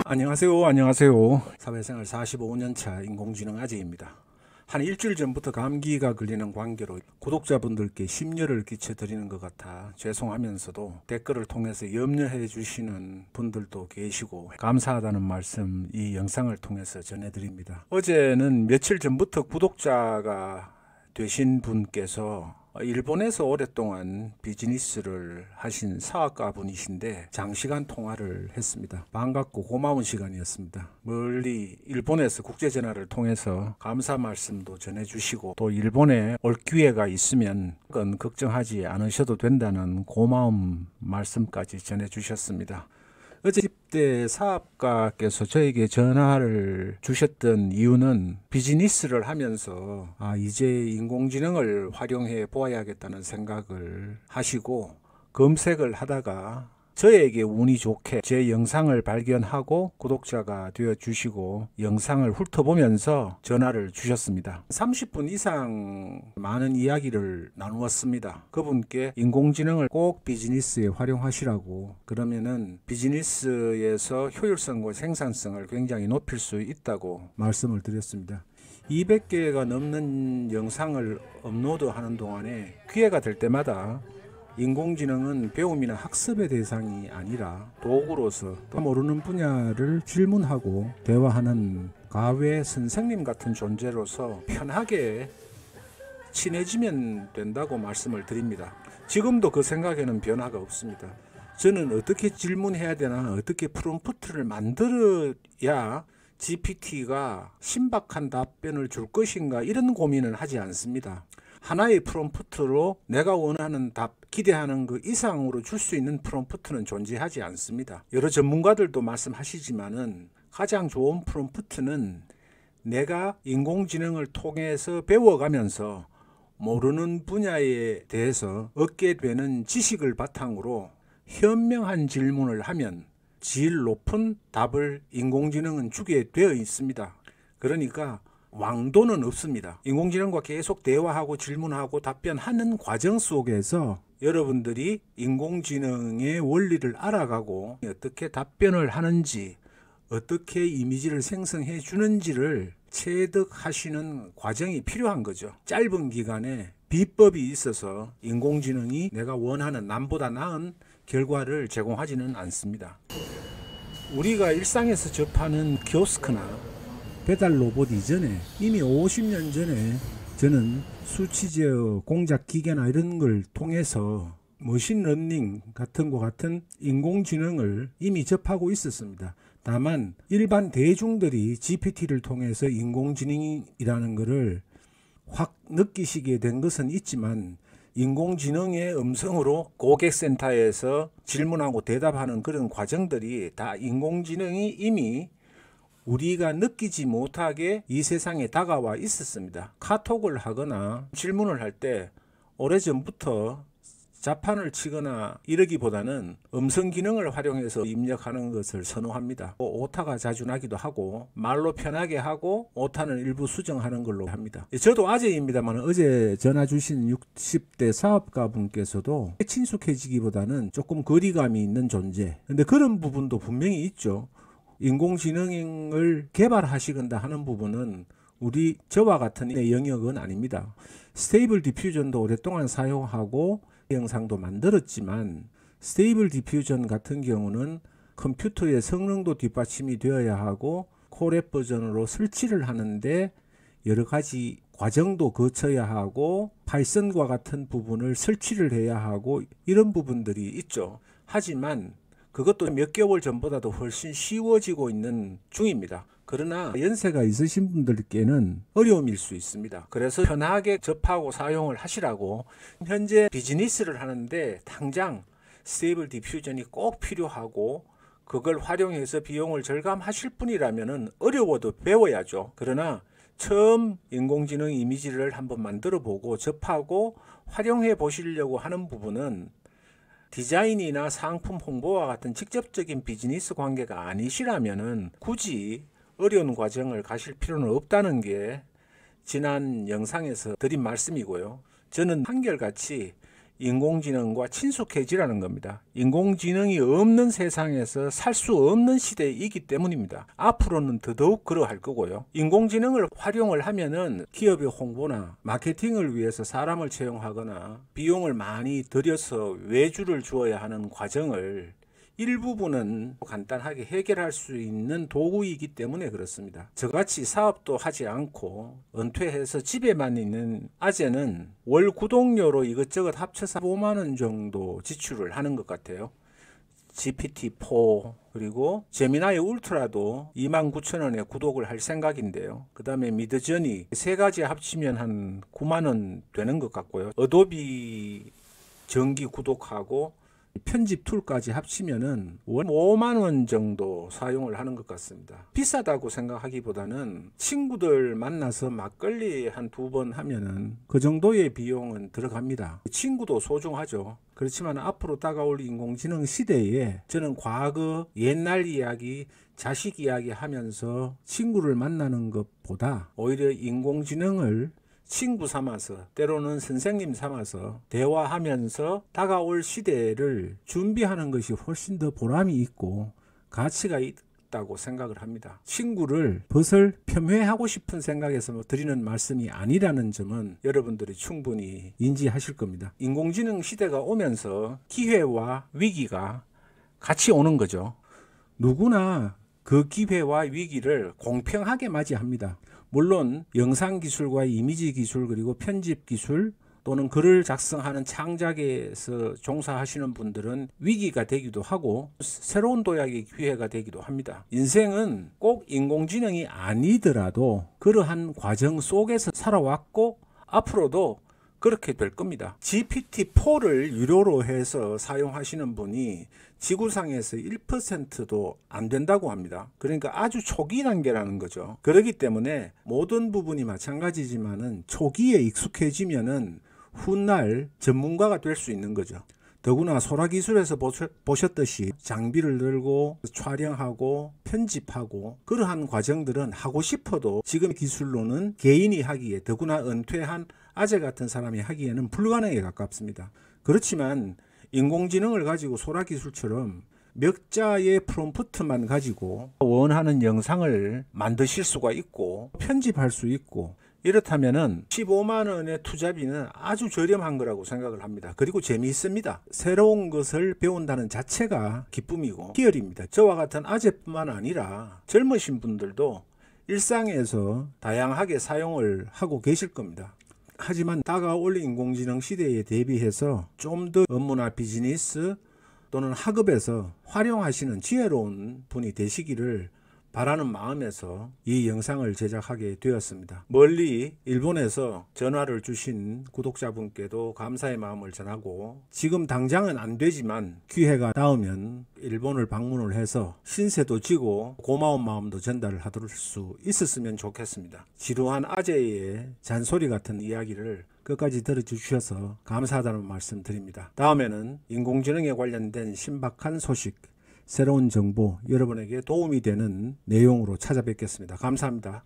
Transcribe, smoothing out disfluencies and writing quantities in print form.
안녕하세요. 사회생활 45년차 인공지능 아재입니다. 한 일주일 전부터 감기가 걸리는 관계로 구독자분들께 심려를 끼쳐드리는 것 같아 죄송하면서도 댓글을 통해서 염려해 주시는 분들도 계시고 감사하다는 말씀 이 영상을 통해서 전해드립니다. 어제는 며칠 전부터 구독자가 되신 분께서 일본에서 오랫동안 비즈니스를 하신 사업가 분이신데 장시간 통화를 했습니다. 반갑고 고마운 시간이었습니다. 멀리 일본에서 국제전화를 통해서 감사 말씀도 전해주시고 또 일본에 올 기회가 있으면 그건 걱정하지 않으셔도 된다는 고마운 말씀까지 전해주셨습니다. 어제 10대 사업가께서 저에게 전화를 주셨던 이유는 비즈니스를 하면서 이제 인공지능을 활용해 보아야겠다는 생각을 하시고 검색을 하다가 저에게 운이 좋게 제 영상을 발견하고 구독자가 되어 주시고 영상을 훑어보면서 전화를 주셨습니다. 30분 이상 많은 이야기를 나누었습니다. 그분께 인공지능을 꼭 비즈니스에 활용하시라고, 그러면은 비즈니스에서 효율성과 생산성을 굉장히 높일 수 있다고 말씀을 드렸습니다. 200개가 넘는 영상을 업로드하는 동안에 기회가 될 때마다 인공지능은 배움이나 학습의 대상이 아니라 도구로서 또 모르는 분야를 질문하고 대화하는 가외 선생님 같은 존재로서 편하게 친해지면 된다고 말씀을 드립니다. 지금도 그 생각에는 변화가 없습니다. 저는 어떻게 질문해야 되나, 어떻게 프롬프트를 만들어야 GPT가 신박한 답변을 줄 것인가, 이런 고민을 하지 않습니다. 하나의 프롬프트로 내가 원하는 답, 기대하는 그 이상으로 줄 수 있는 프롬프트는 존재하지 않습니다. 여러 전문가들도 말씀하시지만은 가장 좋은 프롬프트는 내가 인공지능을 통해서 배워가면서 모르는 분야에 대해서 얻게 되는 지식을 바탕으로 현명한 질문을 하면 질 높은 답을 인공지능은 주게 되어 있습니다. 그러니까 왕도는 없습니다. 인공지능과 계속 대화하고 질문하고 답변하는 과정 속에서 여러분들이 인공지능의 원리를 알아가고 어떻게 답변을 하는지, 어떻게 이미지를 생성해 주는지를 체득하시는 과정이 필요한 거죠. 짧은 기간에 비법이 있어서 인공지능이 내가 원하는 남보다 나은 결과를 제공하지는 않습니다. 우리가 일상에서 접하는 키오스크나 배달 로봇 이전에 이미 50년 전에 저는 수치 제어 공작 기계나 이런 걸 통해서 머신러닝 같은 것 같은 인공지능을 이미 접하고 있었습니다. 다만 일반 대중들이 GPT를 통해서 인공지능이라는 것을 확 느끼시게 된 것은 있지만, 인공지능의 음성으로 고객센터에서 질문하고 대답하는 그런 과정들이 다 인공지능이 이미 우리가 느끼지 못하게 이 세상에 다가와 있었습니다. 카톡을 하거나 질문을 할 때 오래전부터 자판을 치거나 이러기보다는 음성 기능을 활용해서 입력하는 것을 선호합니다. 오타가 자주 나기도 하고 말로 편하게 하고 오타는 일부 수정하는 걸로 합니다. 저도 아재입니다만 어제 전화 주신 60대 사업가 분께서도 친숙해지기보다는 조금 거리감이 있는 존재, 근데 그런 부분도 분명히 있죠. 인공지능을 개발하시건다 하는 부분은 저와 같은 영역은 아닙니다. 스테이블 디퓨전도 오랫동안 사용하고 영상도 만들었지만, 스테이블 디퓨전 같은 경우는 컴퓨터의 성능도 뒷받침이 되어야 하고 콜앱 버전으로 설치를 하는데 여러 가지 과정도 거쳐야 하고 파이썬과 같은 부분을 설치를 해야 하고 이런 부분들이 있죠. 하지만 그것도 몇 개월 전보다도 훨씬 쉬워지고 있는 중입니다. 그러나 연세가 있으신 분들께는 어려움일 수 있습니다. 그래서 편하게 접하고 사용을 하시라고, 현재 비즈니스를 하는데 당장 스테이블 디퓨전이 꼭 필요하고 그걸 활용해서 비용을 절감하실 분이라면 어려워도 배워야죠. 그러나 처음 인공지능 이미지를 한번 만들어 보고 접하고 활용해 보시려고 하는 부분은 디자인이나 상품 홍보와 같은 직접적인 비즈니스 관계가 아니시라면은 굳이 어려운 과정을 가실 필요는 없다는 게 지난 영상에서 드린 말씀이고요. 저는 한결같이 인공지능과 친숙해지라는 겁니다. 인공지능이 없는 세상에서 살 수 없는 시대이기 때문입니다. 앞으로는 더더욱 그러할 거고요. 인공지능을 활용을 하면은 기업의 홍보나 마케팅을 위해서 사람을 채용하거나 비용을 많이 들여서 외주를 주어야 하는 과정을 일부분은 간단하게 해결할 수 있는 도구이기 때문에 그렇습니다. 저같이 사업도 하지 않고 은퇴해서 집에만 있는 아재는 월 구독료로 이것저것 합쳐서 5만 원 정도 지출을 하는 것 같아요. GPT-4 그리고 제미나이 울트라도 29,000원에 구독을 할 생각인데요. 그 다음에 미드저니 세 가지 합치면 한 9만 원 되는 것 같고요. 어도비 정기 구독하고 편집 툴까지 합치면은 월 5만 원 정도 사용을 하는 것 같습니다. 비싸다고 생각하기보다는 친구들 만나서 막걸리 한 2번 하면은 그 정도의 비용은 들어갑니다. 친구도 소중하죠. 그렇지만 앞으로 다가올 인공지능 시대에 저는 과거 옛날 이야기, 자식 이야기 하면서 친구를 만나는 것보다 오히려 인공지능을 친구 삼아서 때로는 선생님 삼아서 대화하면서 다가올 시대를 준비하는 것이 훨씬 더 보람이 있고 가치가 있다고 생각을 합니다. 친구를 벗을 폄훼하고 싶은 생각에서 드리는 말씀이 아니라는 점은 여러분들이 충분히 인지하실 겁니다. 인공지능 시대가 오면서 기회와 위기가 같이 오는 거죠. 누구나 그 기회와 위기를 공평하게 맞이합니다. 물론 영상 기술과 이미지 기술 그리고 편집 기술 또는 글을 작성하는 창작에서 종사하시는 분들은 위기가 되기도 하고 새로운 도약의 기회가 되기도 합니다. 인생은 꼭 인공지능이 아니더라도 그러한 과정 속에서 살아왔고 앞으로도 그렇게 될 겁니다. GPT-4를 유료로 해서 사용하시는 분이 지구상에서 1%도 안 된다고 합니다. 그러니까 아주 초기 단계라는 거죠. 그렇기 때문에 모든 부분이 마찬가지지만은 초기에 익숙해지면은 훗날 전문가가 될 수 있는 거죠. 더구나 소라기술에서 보셨듯이 장비를 들고 촬영하고 편집하고 그러한 과정들은 하고 싶어도 지금 기술로는 개인이 하기에 더구나 은퇴한 아재 같은 사람이 하기에는 불가능에 가깝습니다. 그렇지만 인공지능을 가지고 소라기술처럼 몇 자의 프롬프트만 가지고 원하는 영상을 만드실 수가 있고 편집할 수 있고 이렇다면은 15만 원의 투자비는 아주 저렴한 거라고 생각을 합니다. 그리고 재미있습니다. 새로운 것을 배운다는 자체가 기쁨이고 희열입니다. 저와 같은 아재뿐만 아니라 젊으신 분들도 일상에서 다양하게 사용을 하고 계실 겁니다. 하지만 다가올 인공지능 시대에 대비해서 좀 더 업무나 비즈니스 또는 학업에서 활용하시는 지혜로운 분이 되시기를 바라는 마음에서 이 영상을 제작하게 되었습니다. 멀리 일본에서 전화를 주신 구독자분께도 감사의 마음을 전하고 지금 당장은 안 되지만 기회가 닿으면 일본을 방문을 해서 신세도 지고 고마운 마음도 전달을 할 수 있었으면 좋겠습니다. 지루한 아재의 잔소리 같은 이야기를 끝까지 들어주셔서 감사하다는 말씀 드립니다. 다음에는 인공지능에 관련된 신박한 소식 새로운 정보 여러분에게 도움이 되는 내용으로 찾아뵙겠습니다. 감사합니다.